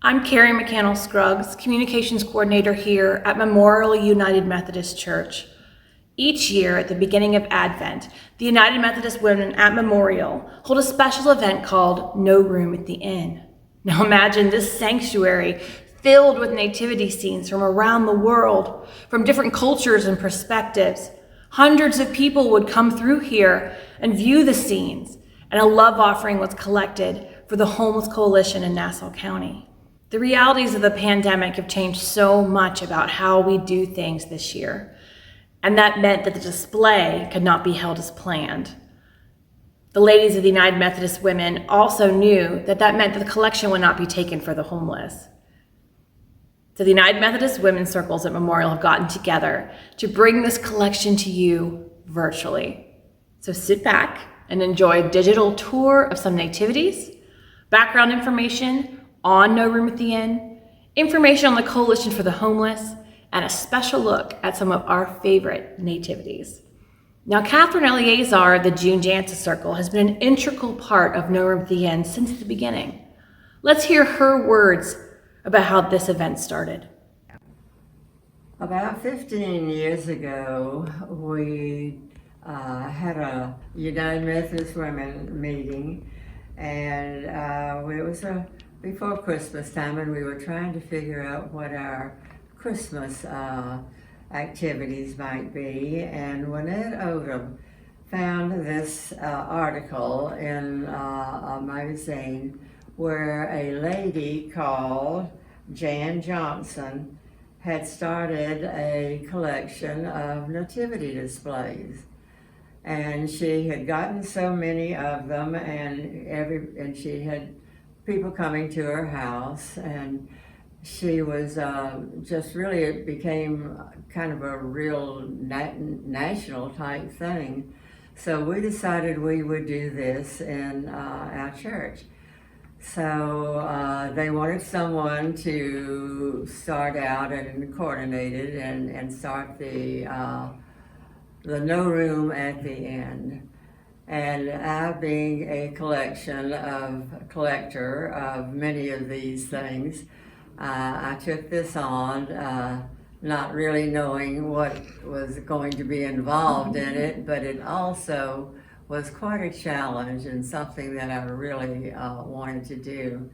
I'm Carrie McCannell-Scruggs, Communications Coordinator here at Memorial United Methodist Church. Each year at the beginning of Advent, the United Methodist Women at Memorial hold a special event called No Room at the Inn. Now imagine this sanctuary filled with nativity scenes from around the world, from different cultures and perspectives. Hundreds of people would come through here and view the scenes, and a love offering was collected for the Homeless Coalition in Nassau County. The realities of the pandemic have changed so much about how we do things this year, and that meant that the display could not be held as planned. The ladies of the United Methodist Women also knew that that meant that the collection would not be taken for the homeless. So the United Methodist Women Circles at Memorial have gotten together to bring this collection to you virtually. So sit back and enjoy a digital tour of some nativities, background information on No Room at the Inn, information on the Coalition for the Homeless, and a special look at some of our favorite nativities. Now, Catherine Eleazar of the June Jansa Circle has been an integral part of No Room at the Inn since the beginning. Let's hear her words about how this event started. About 15 years ago, we had a United Methodist Women meeting, and it was before Christmas time, and we were trying to figure out what our Christmas activities might be. And Lynette Odom found this article in a magazine where a lady called Jan Johnson had started a collection of nativity displays. And she had gotten so many of them, and she had people coming to her house, and she was just really, it became kind of a real national type thing. So we decided we would do this in our church. So they wanted someone to start out and coordinate it and start the No Room at the Inn. And I, being a collector of many of these things, I took this on, not really knowing what was going to be involved in it, but it also was quite a challenge and something that I really wanted to do.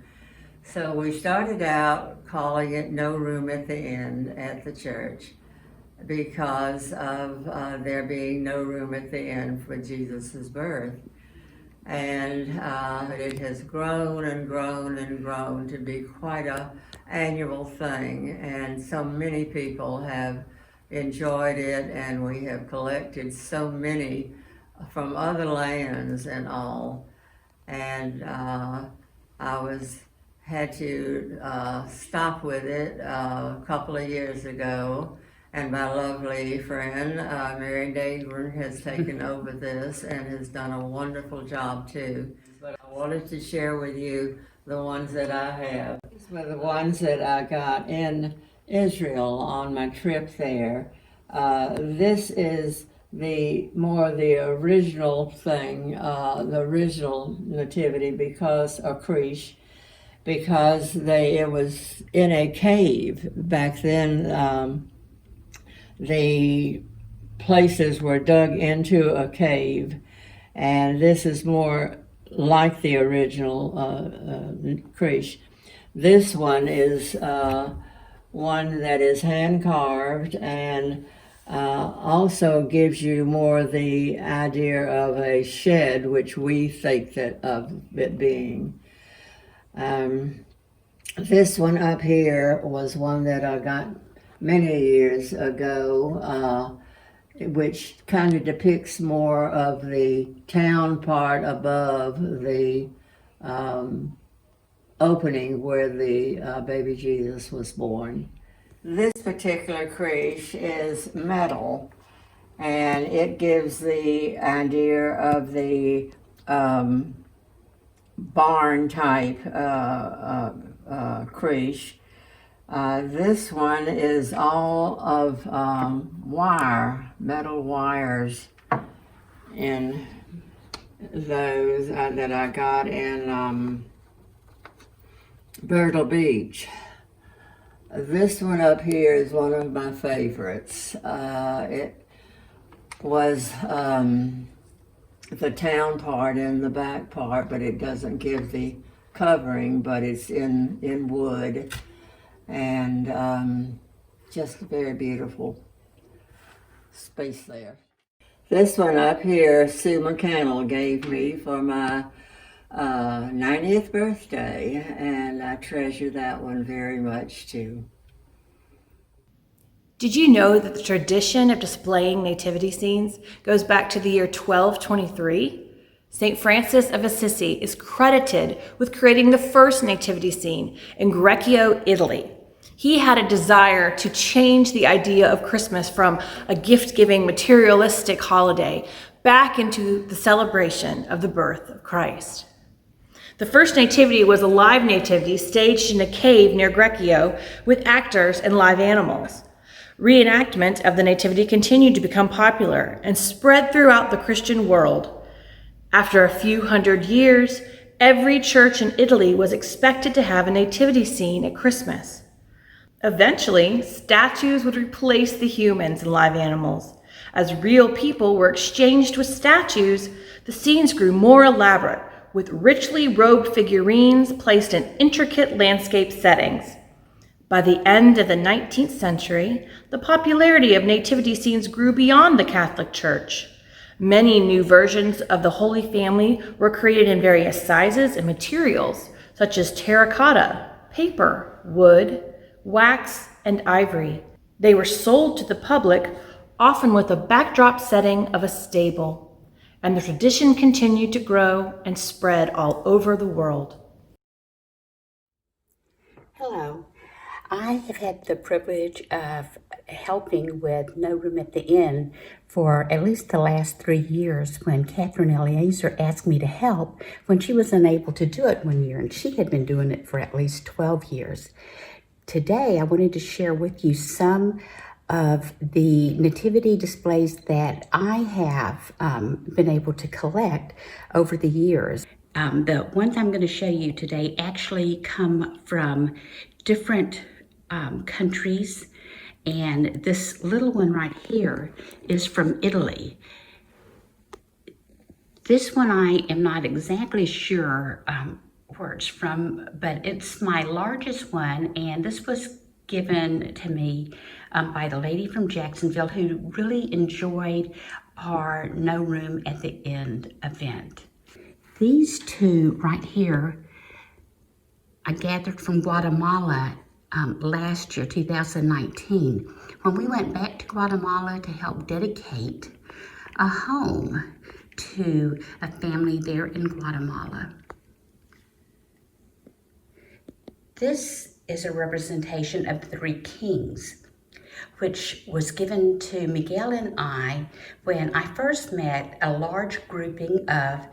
So we started out calling it No Room at the Inn at the church, because of there being no room at the inn for Jesus's birth. And it has grown and grown and grown to be quite an annual thing, and so many people have enjoyed it, and we have collected so many from other lands and all. And had to stop with it a couple of years ago. And my lovely friend, Mary Dagren, has taken over this and has done a wonderful job too. But I wanted to share with you the ones that I have. These were the ones that I got in Israel on my trip there. This is the original thing, the original nativity, because it was in a cave back then. The places were dug into a cave, and this is more like the original creche. This one is one that is hand carved, and also gives you more the idea of a shed, which we think that of it being. This one up here was one that I got many years ago, which kind of depicts more of the town part above the opening where the baby Jesus was born. This particular creche is metal, and it gives the idea of the barn type creche. This one is all of metal wires in those that I got in Myrtle Beach. This one up here is one of my favorites. It was the town part in the back part, but it doesn't give the covering, but it's in wood, and just a very beautiful space there. This one up here, Sue McCannell gave me for my 90th birthday, and I treasure that one very much too. Did you know that the tradition of displaying nativity scenes goes back to the year 1223? St. Francis of Assisi is credited with creating the first nativity scene in Greccio, Italy. He had a desire to change the idea of Christmas from a gift-giving, materialistic holiday back into the celebration of the birth of Christ. The first nativity was a live nativity staged in a cave near Greccio with actors and live animals. Reenactment of the nativity continued to become popular and spread throughout the Christian world. After a few hundred years, every church in Italy was expected to have a nativity scene at Christmas. Eventually, statues would replace the humans and live animals. As real people were exchanged with statues, the scenes grew more elaborate, with richly robed figurines placed in intricate landscape settings. By the end of the 19th century, the popularity of nativity scenes grew beyond the Catholic Church. Many new versions of the Holy Family were created in various sizes and materials, such as terracotta, paper, wood, wax, and ivory. They were sold to the public, often with a backdrop setting of a stable, and the tradition continued to grow and spread all over the world. Hello. I have had the privilege of helping with No Room at the Inn for at least the last 3 years when Catherine Eliezer asked me to help when she was unable to do it one year, and she had been doing it for at least 12 years. Today, I wanted to share with you some of the nativity displays that I have been able to collect over the years. The ones I'm going to show you today actually come from different countries, and this little one right here is from Italy. This one I am not exactly sure where it's from, but it's my largest one, and this was given to me by the lady from Jacksonville who really enjoyed our No Room at the Inn event. These two right here I gathered from Guatemala last year, 2019, when we went back to Guatemala to help dedicate a home to a family there in Guatemala. This is a representation of the Three Kings, which was given to Miguel and I when I first met a large grouping of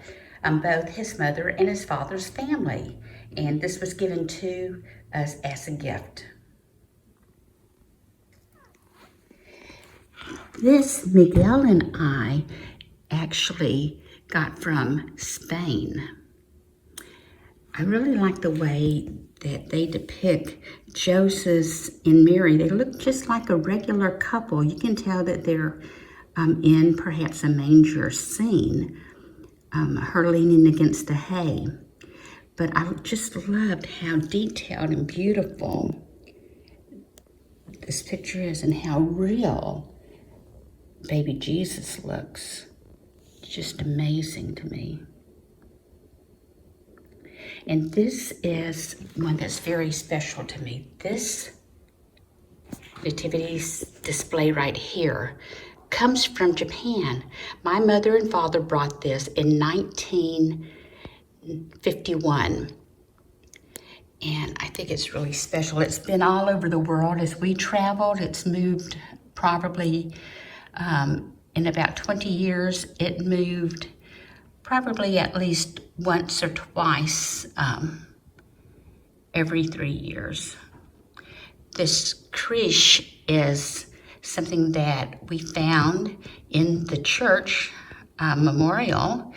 both his mother and his father's family. And this was given to us as a gift. This Miguel and I actually got from Spain. I really like the way that they depict Joseph and Mary. They look just like a regular couple. You can tell that they're in perhaps a manger scene, her leaning against the hay. But I just loved how detailed and beautiful this picture is and how real baby Jesus looks. It's just amazing to me. And this is one that's very special to me. This nativity display right here comes from Japan. My mother and father brought this in 1951. And I think it's really special. It's been all over the world as we traveled. It's moved probably in about 20 years. It moved probably at least once or twice every 3 years. This creche is something that we found in the church memorial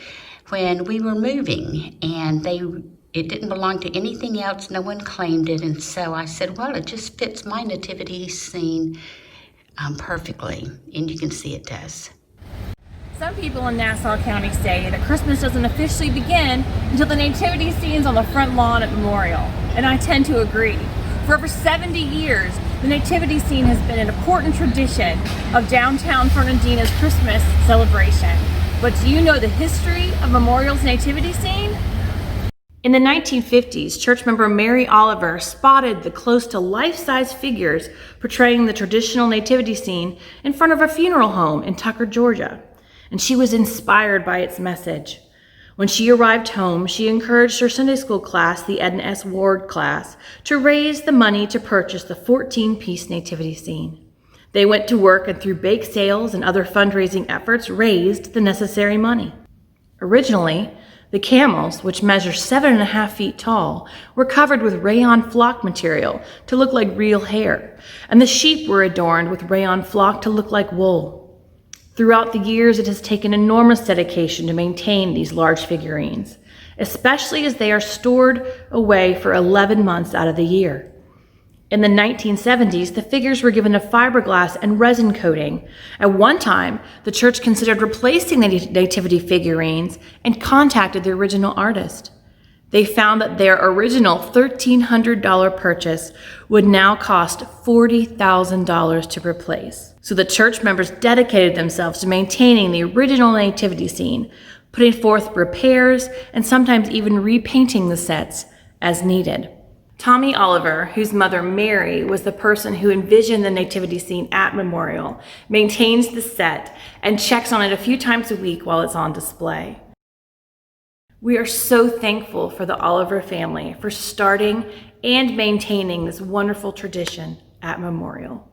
when we were moving, and it didn't belong to anything else. No one claimed it. And so I said, well, it just fits my nativity scene perfectly. And you can see it does. Some people in Nassau County say that Christmas doesn't officially begin until the nativity scene's on the front lawn at Memorial, and I tend to agree. For over 70 years, the nativity scene has been an important tradition of downtown Fernandina's Christmas celebration. But do you know the history of Memorial's nativity scene? In the 1950s, church member Mary Oliver spotted the close to life-size figures portraying the traditional nativity scene in front of a funeral home in Tucker, Georgia, and she was inspired by its message. When she arrived home, she encouraged her Sunday school class, the Edna S. Ward class, to raise the money to purchase the 14-piece nativity scene. They went to work and through bake sales and other fundraising efforts raised the necessary money. Originally, the camels, which measure 7.5 feet tall, were covered with rayon flock material to look like real hair, and the sheep were adorned with rayon flock to look like wool. Throughout the years, it has taken enormous dedication to maintain these large figurines, especially as they are stored away for 11 months out of the year. In the 1970s, the figures were given a fiberglass and resin coating. At one time, the church considered replacing the nativity figurines and contacted the original artist. They found that their original $1,300 purchase would now cost $40,000 to replace. So the church members dedicated themselves to maintaining the original nativity scene, putting forth repairs and sometimes even repainting the sets as needed. Tommy Oliver, whose mother Mary was the person who envisioned the nativity scene at Memorial, maintains the set and checks on it a few times a week while it's on display. We are so thankful for the Oliver family for starting and maintaining this wonderful tradition at Memorial.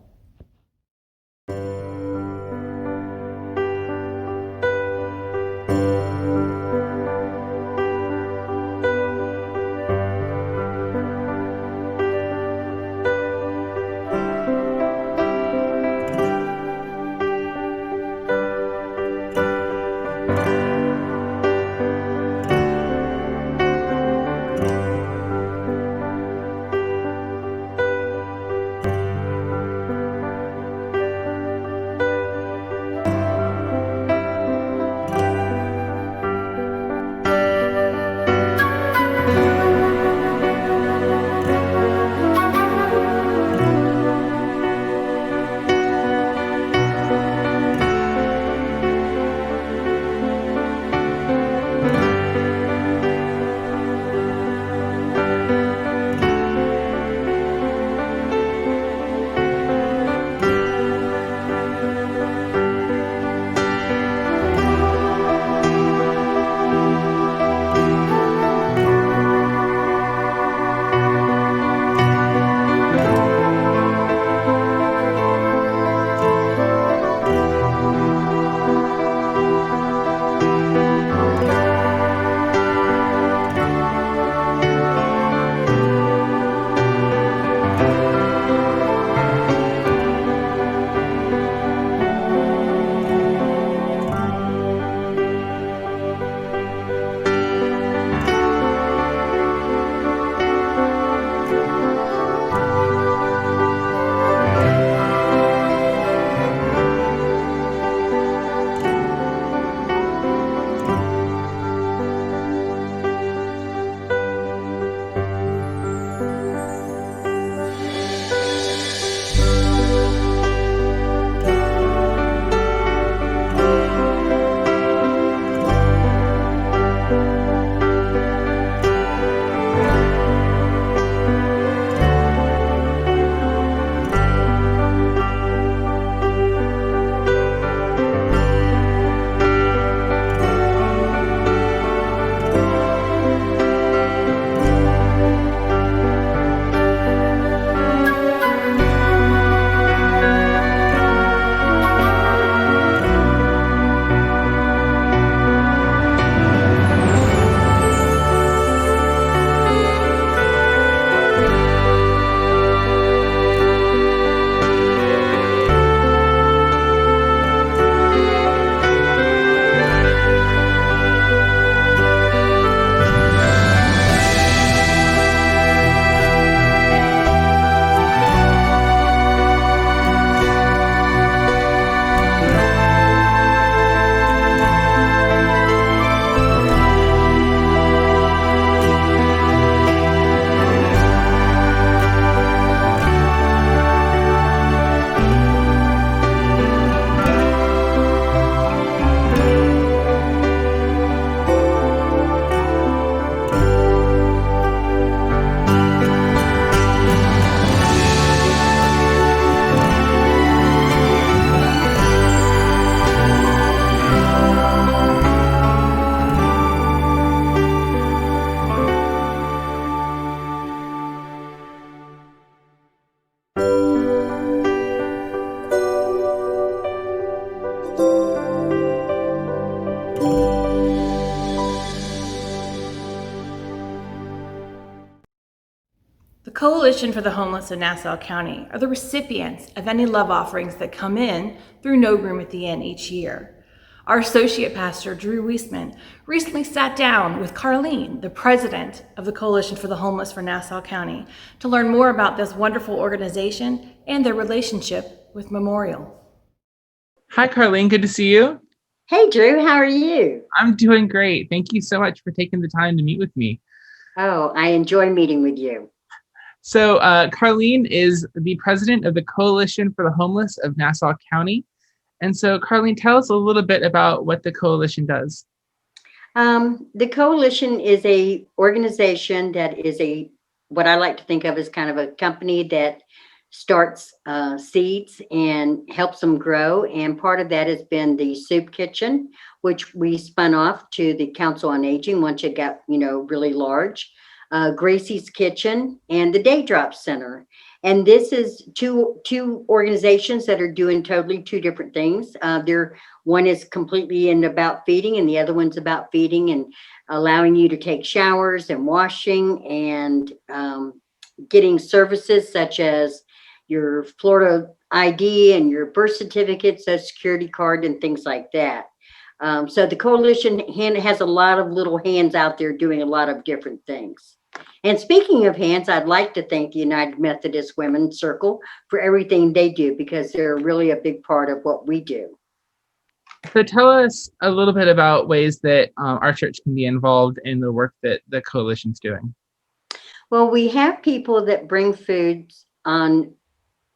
Coalition for the Homeless of Nassau County are the recipients of any love offerings that come in through No Room at the Inn each year. Our associate pastor, Drew Weisman, recently sat down with Carlene, the president of the Coalition for the Homeless for Nassau County, to learn more about this wonderful organization and their relationship with Memorial. Hi, Carlene. Good to see you. Hey, Drew, how are you? I'm doing great. Thank you so much for taking the time to meet with me. Oh, I enjoy meeting with you. So, Carlene is the president of the Coalition for the Homeless of Nassau County. And so, Carlene, tell us a little bit about what the coalition does. The coalition is a organization that is what I like to think of as kind of a company that starts seeds and helps them grow. And part of that has been the soup kitchen, which we spun off to the Council on Aging once it got, really large. Gracie's Kitchen and the Day Drop Center. And this is two organizations that are doing totally two different things. One is completely about feeding, and the other one's about feeding and allowing you to take showers and washing and getting services such as your Florida ID and your birth certificate, social security card, and things like that. So the coalition has a lot of little hands out there doing a lot of different things. And speaking of hands, I'd like to thank the United Methodist Women Circle for everything they do, because they're really a big part of what we do. So tell us a little bit about ways that our church can be involved in the work that the coalition's doing. Well, we have people that bring food on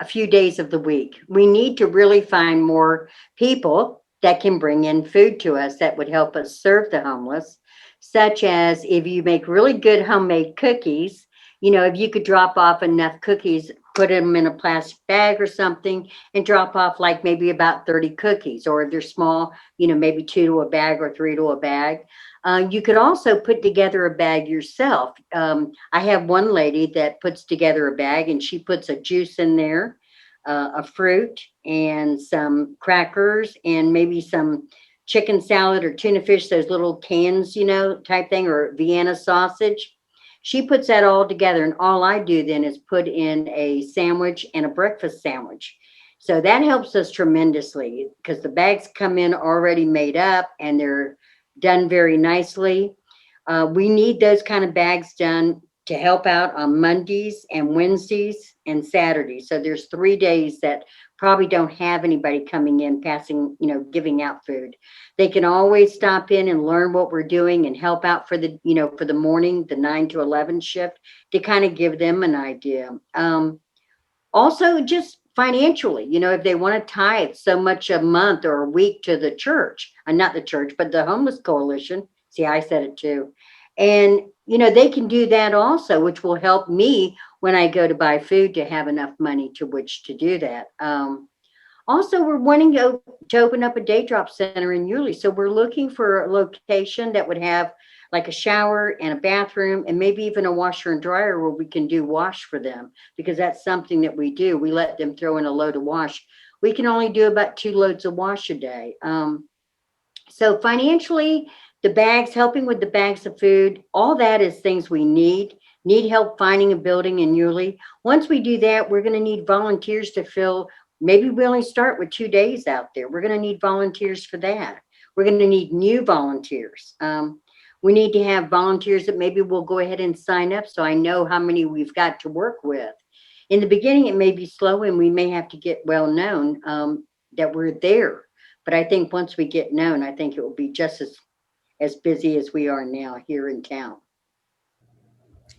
a few days of the week. We need to really find more people that can bring in food to us that would help us serve the homeless, such as if you make really good homemade cookies, if you could drop off enough cookies, put them in a plastic bag or something and drop off like maybe about 30 cookies, or if they're small, maybe 2 to a bag or 3 to a bag. You could also put together a bag yourself. I have one lady that puts together a bag and she puts a juice in there, a fruit and some crackers and maybe some chicken salad or tuna fish, those little cans, type thing, or Vienna sausage. She puts that all together, and all I do then is put in a sandwich and a breakfast sandwich. So that helps us tremendously because the bags come in already made up and they're done very nicely. We need those kind of bags done to help out on Mondays and Wednesdays and Saturdays. So there's 3 days that probably don't have anybody coming in, passing, giving out food. They can always stop in and learn what we're doing and help out for the, for the morning, the 9 to 11 shift, to kind of give them an idea. Also, just financially, if they want to tithe so much a month or a week to the church, not the church, but the homeless coalition. See, I said it too. And, they can do that also, which will help me when I go to buy food to have enough money to which to do that. Also, we're wanting to open up a day drop center in Yulee. So we're looking for a location that would have like a shower and a bathroom and maybe even a washer and dryer where we can do wash for them, because that's something that we do. We let them throw in a load of wash. We can only do about 2 loads of wash a day. So financially, the bags, helping with the bags of food, all that is things we need help finding a building in Yulee. Once we do that, we're going to need volunteers to fill. Maybe we only start with 2 days out there. We're going to need volunteers for that. We're going to need new volunteers. We need to have volunteers that maybe we'll go ahead and sign up so I know how many we've got to work with. In the beginning, it may be slow and we may have to get well known that we're there. But I think once we get known, I think it will be just as busy as we are now here in town.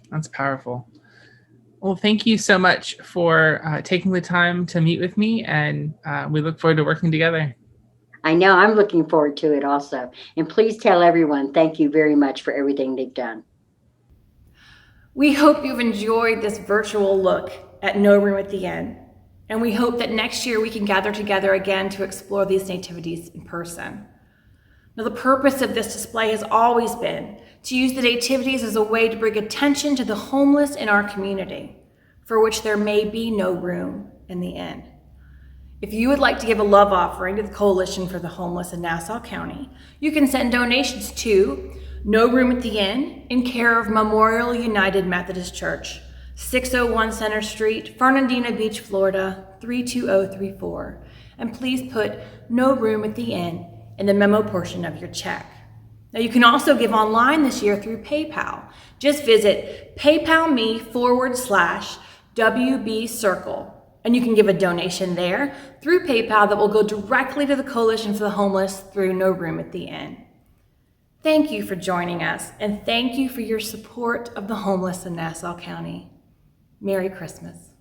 That's powerful. Well, thank you so much for taking the time to meet with me, and we look forward to working together. I know, I'm looking forward to it also. And please tell everyone, thank you very much for everything they've done. We hope you've enjoyed this virtual look at No Room at the Inn, and we hope that next year we can gather together again to explore these nativities in person. Now, the purpose of this display has always been to use the nativities as a way to bring attention to the homeless in our community, for which there may be no room in the inn. If you would like to give a love offering to the Coalition for the Homeless in Nassau County, you can send donations to No Room at the Inn in care of Memorial United Methodist Church, 601 Center Street, Fernandina Beach, Florida, 32034. And please put "no room at the inn" in the memo portion of your check. Now you can also give online this year through PayPal. Just visit PayPal.me/WB Circle. And you can give a donation there through PayPal that will go directly to the Coalition for the Homeless through No Room at the Inn. Thank you for joining us, and thank you for your support of the homeless in Nassau County. Merry Christmas.